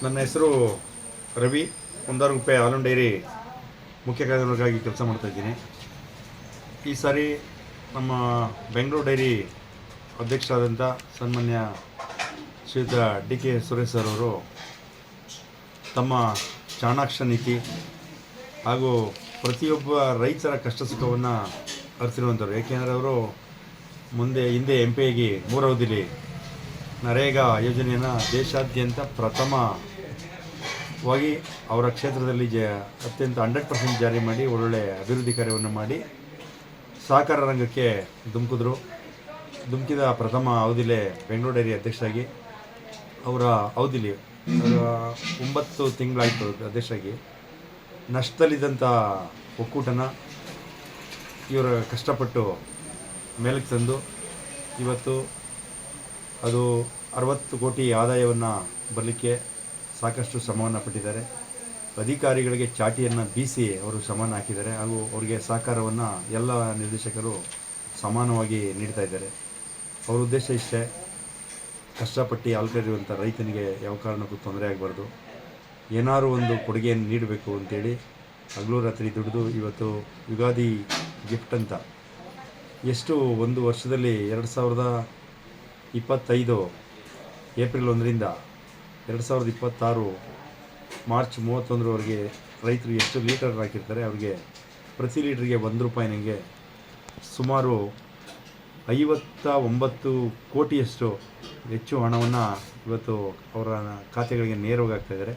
ನನ್ನ ಹೆಸರು ರವಿ. ಒಂದಾರು ರೂಪಾಯಿ ಹಾಲು ಡೈರಿ ಮುಖ್ಯ ಕಾರ್ಯದರ್ಶಿಯಾಗಿ ಕೆಲಸ ಮಾಡ್ತಾಯಿದ್ದೀನಿ. ಈ ಸಾರಿ ನಮ್ಮ ಬೆಂಗಳೂರು ಡೈರಿ ಅಧ್ಯಕ್ಷರಾದಂಥ ಸನ್ಮಾನ್ಯ ಶ್ರೀಯುತ ಡಿ.ಕೆ. ಸುರೇಶ್ ಸರ್ ಅವರು ತಮ್ಮ ಚಾಣಾಕ್ಷ ನೀತಿ ಹಾಗೂ ಪ್ರತಿಯೊಬ್ಬ ರೈತರ ಕಷ್ಟ ಸುಖವನ್ನು ಅರಿತಿರುವಂಥವ್ರು. ಏಕೆಂದರೆ ಅವರು ಹಿಂದೆ MP ಆಗಿ 3 ಅವಧಿಲಿ ನರೇಗಾ ಯೋಜನೆಯನ್ನು ದೇಶಾದ್ಯಂತ ಪ್ರಥಮವಾಗಿ ಅವರ ಕ್ಷೇತ್ರದಲ್ಲಿ ಅತ್ಯಂತ 100% ಜಾರಿ ಮಾಡಿ ಒಳ್ಳೆಯ ಅಭಿವೃದ್ಧಿ ಕಾರ್ಯವನ್ನು ಮಾಡಿ ಸಹಕಾರ ರಂಗಕ್ಕೆ ಧುಮುಕಿದ ಪ್ರಥಮ ಅವಧಿಲೇ ಬೆಂಗಳೂರು ಡೈರಿ ಅಧ್ಯಕ್ಷರಾಗಿ ಅವರ ಅವಧಿಲಿ 9 ತಿಂಗಳಾಯಿತು ಅಧ್ಯಕ್ಷರಾಗಿ. ನಷ್ಟದಲ್ಲಿದ್ದಂಥ ಒಕ್ಕೂಟನ ಇವರ ಕಷ್ಟಪಟ್ಟು ಮೇಲಕ್ಕೆ ತಂದು ಇವತ್ತು ಅದು 60 ಕೋಟಿ ಆದಾಯವನ್ನು ಬರಲಿಕ್ಕೆ ಸಾಕಷ್ಟು ಶ್ರಮವನ್ನು ಪಟ್ಟಿದ್ದಾರೆ. ಅಧಿಕಾರಿಗಳಿಗೆ ಚಾಟಿಯನ್ನು ಬೀಸಿ ಅವರು ಶ್ರಮವನ್ನು ಹಾಕಿದ್ದಾರೆ ಹಾಗೂ ಅವರಿಗೆ ಸಹಕಾರವನ್ನು ಎಲ್ಲ ನಿರ್ದೇಶಕರು ಸಮಾನವಾಗಿ ನೀಡ್ತಾ ಇದ್ದಾರೆ. ಅವರ ಉದ್ದೇಶ ಇಷ್ಟೇ, ಕಷ್ಟಪಟ್ಟು ಹಾಲು ಕರೆಯುವಂಥ ರೈತನಿಗೆ ಯಾವ ಕಾರಣಕ್ಕೂ ತೊಂದರೆ ಆಗಬಾರ್ದು, ಏನಾದರೂ ಒಂದು ಕೊಡುಗೆಯನ್ನು ನೀಡಬೇಕು ಅಂತೇಳಿ ಹಗಲು ರಾತ್ರಿ ದುಡಿದು ಇವತ್ತು ಯುಗಾದಿ ಗಿಫ್ಟ್ ಅಂತ ಎಷ್ಟು ಒಂದು ವರ್ಷದಲ್ಲಿ 2025 ಏಪ್ರಿಲ್ 1ರಿಂದ 2026 ಮಾರ್ಚ್ 31ರವರೆಗೆ ರೈತರು ಎಷ್ಟು ಲೀಟರ್ ಹಾಕಿರ್ತಾರೆ ಅವ್ರಿಗೆ ಪ್ರತಿ ಲೀಟ್ರಿಗೆ ₹1 ನನಗೆ ಸುಮಾರು 59 ಕೋಟಿಯಷ್ಟು ಹೆಚ್ಚು ಹಣವನ್ನು ಇವತ್ತು ಅವರ ಖಾತೆಗಳಿಗೆ ನೇರವಾಗಿ ಹಾಕ್ತಾಯಿದ್ದಾರೆ.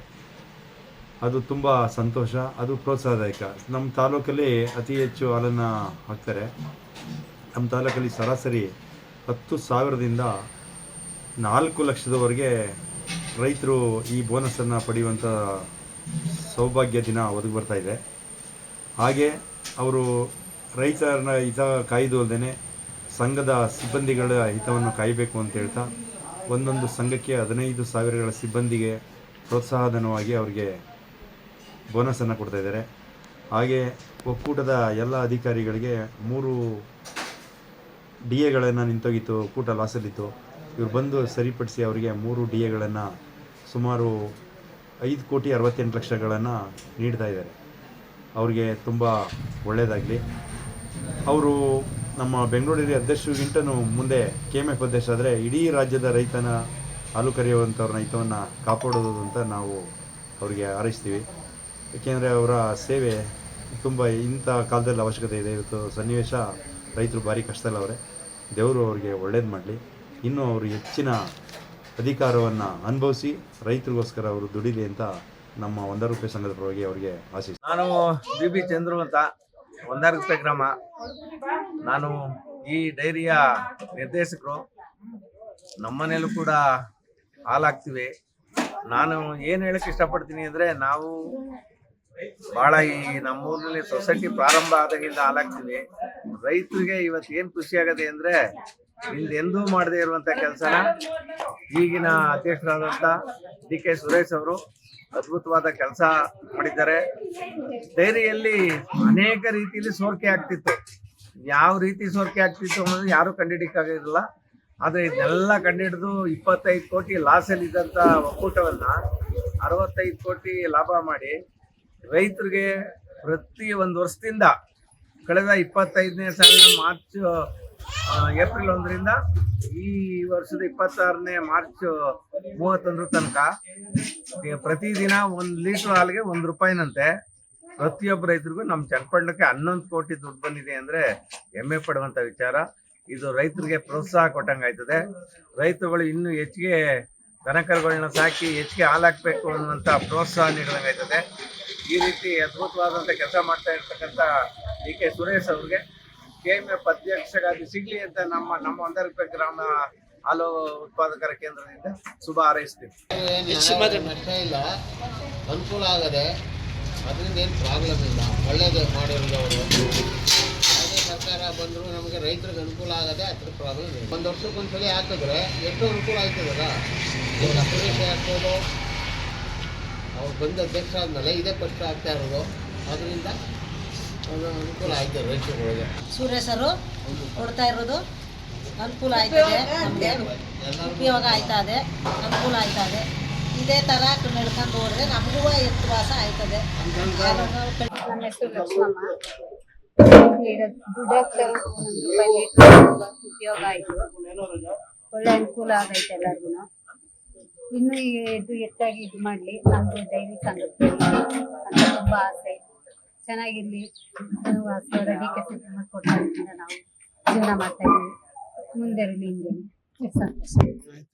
ಅದು ತುಂಬ ಸಂತೋಷ, ಅದು ಪ್ರೋತ್ಸಾಹದಾಯಕ. ನಮ್ಮ ತಾಲೂಕಲ್ಲಿ ಅತಿ ಹೆಚ್ಚು ಹಾಲನ್ನು ಹಾಕ್ತಾರೆ. ನಮ್ಮ ತಾಲೂಕಲ್ಲಿ ಸರಾಸರಿ 10,000ದಿಂದ 4 ಲಕ್ಷದವರೆಗೆ ರೈತರು ಈ ಬೋನಸನ್ನು ಪಡೆಯುವಂಥ ಸೌಭಾಗ್ಯ ದಿನ ಒದಗಿ ಬರ್ತಾ ಇದೆ. ಹಾಗೆ ಅವರು ರೈತರನ್ನ ಹಿತ ಕಾಯ್ದು ಅಲ್ಲದೆ ಸಂಘದ ಸಿಬ್ಬಂದಿಗಳ ಹಿತವನ್ನು ಕಾಯಬೇಕು ಅಂತ ಹೇಳ್ತಾ ಒಂದೊಂದು ಸಂಘಕ್ಕೆ 15,000ಗಳ ಸಿಬ್ಬಂದಿಗೆ ಪ್ರೋತ್ಸಾಹಧನವಾಗಿ ಅವರಿಗೆ ಬೋನಸನ್ನು ಕೊಡ್ತಾಯಿದ್ದಾರೆ. ಹಾಗೆ ಒಕ್ಕೂಟದ ಎಲ್ಲ ಅಧಿಕಾರಿಗಳಿಗೆ 3 DAಗಳನ್ನು ನಿಂತೋಗಿತ್ತು, ಒಕ್ಕೂಟ ಲಾಸಲ್ಲಿತ್ತು. ಇವರು ಬಂದು ಸರಿಪಡಿಸಿ ಅವರಿಗೆ 3 DAಗಳನ್ನು ಸುಮಾರು 5,68,00,000ಗಳನ್ನು ನೀಡ್ತಾ ಇದ್ದಾರೆ. ಅವರಿಗೆ ತುಂಬ ಒಳ್ಳೆಯದಾಗಲಿ. ಅವರು ನಮ್ಮ ಬೆಂಗಳೂರು ಡೈರಿ ಅಧ್ಯಕ್ಷರಿಗಿಂತನೂ ಮುಂದೆ KMF ಅಧ್ಯಕ್ಷರಾದರೆ ಇಡೀ ರಾಜ್ಯದ ರೈತನ ಹಾಲು ಕರೆಯುವಂಥವ್ರನ್ನ ಹಿತವನ್ನು ಕಾಪಾಡೋದು ಅಂತ ನಾವು ಅವರಿಗೆ ಹಾರೈಸ್ತೀವಿ. ಏಕೆಂದರೆ ಅವರ ಸೇವೆ ತುಂಬ ಇಂಥ ಕಾಲದಲ್ಲಿ ಅವಶ್ಯಕತೆ ಇದೆ. ಇವತ್ತು ಸನ್ನಿವೇಶ ರೈತರು ಭಾರಿ ಕಷ್ಟದಲ್ಲವರೆ. ದೇವರು ಅವರಿಗೆ ಒಳ್ಳೇದು ಮಾಡಲಿ. ಇನ್ನೂ ಅವರು ಹೆಚ್ಚಿನ ಅಧಿಕಾರವನ್ನು ಅನುಭವಿಸಿ ರೈತರಿಗೋಸ್ಕರ ಅವರು ದುಡಿಲಿ ಅಂತ ನಮ್ಮ ಒಂದಾರು ರೂಪಾಯಿ ಸಂಘದ ಪರವಾಗಿ ಅವರಿಗೆ ಆಶಿಸ್ತೀನಿ. ನಾನು BB ಚಂದ್ರು ಅಂತ, ಒಂದಾರು ರೂಪಾಯಿ ಗ್ರಾಮ. ನಾನು ಈ ಡೈರಿಯ ನಿರ್ದೇಶಕರು. ನಮ್ಮನೇಲೂ ಕೂಡ ಹಾಲಾಗ್ತೀವಿ. ನಾನು ಏನು ಹೇಳಕ್ಕೆ ಇಷ್ಟಪಡ್ತೀನಿ ಅಂದರೆ, ನಾವು ಭಾಳ ಈ ನಮ್ಮೂರಿನಲ್ಲಿ ಸೊಸೈಟಿ ಪ್ರಾರಂಭ ಆದಾಗಿಂದ ಹಾಲಾಗ್ತೀವಿ. ರೈತರಿಗೆ ಇವತ್ತು ಏನು ಖುಷಿ ಆಗದೆ ಅಂದರೆ, ಹಿಂದೆಂದೂ ಮಾಡದೇ ಇರುವಂಥ ಕೆಲಸನ ಈಗಿನ ಅಧ್ಯಕ್ಷರಾದಂಥ D.K. ಸುರೇಶ್ ಅವರು ಅದ್ಭುತವಾದ ಕೆಲಸ ಮಾಡಿದ್ದಾರೆ. ಡೈರಿಯಲ್ಲಿ ಅನೇಕ ರೀತಿಯಲ್ಲಿ ಸೋರಿಕೆ ಆಗ್ತಿತ್ತು. ಯಾವ ರೀತಿ ಸೋರಿಕೆ ಆಗ್ತಿತ್ತು ಅನ್ನೋದು ಯಾರೂ ಕಂಡುಹಿಡಿಯಕ್ಕಾಗಿರಲಿಲ್ಲ. ಆದರೆ ಇದನ್ನೆಲ್ಲ ಕಂಡುಹಿಡಿದು 25 ಕೋಟಿ ಲಾಸಲ್ಲಿದ್ದಂಥ ಒಕ್ಕೂಟವನ್ನು 65 ಕೋಟಿ ಲಾಭ ಮಾಡಿ ರೈತರಿಗೆ ಪ್ರತಿ ಒಂದು ವರ್ಷದಿಂದ ಕಳೆದ 25ನೇ ಸಾಲಿನ ಏಪ್ರಿಲ್ 1ರಿಂದ ಈ ವರ್ಷದ 26ನೇ ಮಾರ್ಚ್ 31 ತನಕ ಪ್ರತಿದಿನ 1 ಲೀಟ್ರ್ ಹಾಲಿಗೆ ₹1ನಂತೆ ಪ್ರತಿಯೊಬ್ಬ ರೈತರಿಗೂ ನಮ್ಮ ಚನ್ನಪಟ್ಟಣಕ್ಕೆ 11 ಕೋಟಿ ದುಡ್ಡು ಬಂದಿದೆ ಅಂದರೆ ಹೆಮ್ಮೆ ಪಡುವಂಥ ವಿಚಾರ. ಇದು ರೈತರಿಗೆ ಪ್ರೋತ್ಸಾಹ ಕೊಟ್ಟಂಗಾಯ್ತದೆ. ರೈತರುಗಳು ಇನ್ನೂ ಹೆಚ್ಚಿಗೆ ದನಕರುಗಳನ್ನ ಸಾಕಿ ಹೆಚ್ಚಿಗೆ ಹಾಲು ಹಾಕಬೇಕು ಅನ್ನುವಂಥ ಪ್ರೋತ್ಸಾಹ ನೀಡಿದಂಗಾಯ್ತದೆ. ಈ ರೀತಿ ಅದ್ಭುತವಾದಂಥ ಕೆಲಸ ಮಾಡ್ತಾ ಇರ್ತಕ್ಕಂಥ D.K. ಸುರೇಶ್ ಅವ್ರಿಗೆ KMF ಅಧ್ಯಕ್ಷರಾಗಿ ಸಿಗಲಿ ಅಂತ ನಮ್ಮ ಒಂದಾರು ರೂಪಾಯಿ ಗ್ರಾಮ ಹಾಲು ಉತ್ಪಾದಕರ ಕೇಂದ್ರದಿಂದ ಶುಭ ಹಾರೈಸ್ತೀವಿ. ನಷ್ಟ ಇಲ್ಲ, ಅನುಕೂಲ ಆಗದೆ, ಅದರಿಂದ ಏನು ಪ್ರಾಬ್ಲಮ್ ಇಲ್ಲ. ಒಳ್ಳೇದು ಮಾಡಿರೋದು ಅವರು. ಯಾವುದೇ ಸರ್ಕಾರ ಬಂದರೂ ನಮಗೆ ರೈತರಿಗೆ ಅನುಕೂಲ ಆಗದೆ, ಅದ್ರ ಪ್ರಾಬ್ಲಮ್ ಇಲ್ಲ. ಒಂದು ವರ್ಷಕ್ಕೊಂದ್ಸಲಿ ಹಾಕಿದ್ರೆ ಎಷ್ಟು ಅನುಕೂಲ ಆಯ್ತದಲ್ಲ. ಇವಾಗ ಸುರೇಶ್ ಹಾಕ್ಬೋದು, ಅವ್ರು ಬಂದು ಅಧ್ಯಕ್ಷ ಆದಮೇಲೆ ಇದೇ ಫಸ್ಟ್ ಆಗ್ತಾ ಇರೋದು. ಅದರಿಂದ ಅನುಕೂಲ ಆಯ್ತು ರೈತರುಗಳಿಗೆ. ಸುರೇಶರು ಕೊಡ್ತಾ ಇರೋದು ಅನುಕೂಲ ಆಯ್ತದೆ, ನಮಗೆ ಉಪಯೋಗ ಆಯ್ತದೆ, ಅನುಕೂಲ ಆಯ್ತದೆ. ಇದೇ ಥರ ನಡ್ಕೊಂಡು ಹೋದ್ರೆ ನಮಗೂ ಎತ್ತುವಾಸ ಆಯ್ತದೆ. ನನ್ನ ಹೆಸರು ಲಕ್ಷ್ಮಮ್ಮ. ಈಗ ದುಡ್ಡಾಗ್ತಾ ಉಪಯೋಗ ಆಯಿತು, ಒಳ್ಳೆ ಅನುಕೂಲ ಆಗೈತೆ ಎಲ್ಲರಿಗೂ. ಇನ್ನೂ ಇದು ಹೆಚ್ಚಾಗಿ ಇದು ಮಾಡಲಿ, ನಮ್ಮದು ಡೈರಿ ಸಂಘಕ್ಕೆ ಅಂತ ತುಂಬ ಆಸೆ. ಚೆನ್ನಾಗಿರಲಿ, ರೆಡಿ ಕೆಲಸ ಕೊಡ್ತಾ ನಾವು ಜೀವನ ಮಾಡ್ತಾ ಇದ್ದೀವಿ. ಮುಂದೆ ಇರಲಿ ಹಿಂಗೆ ಸಂತೋಷ.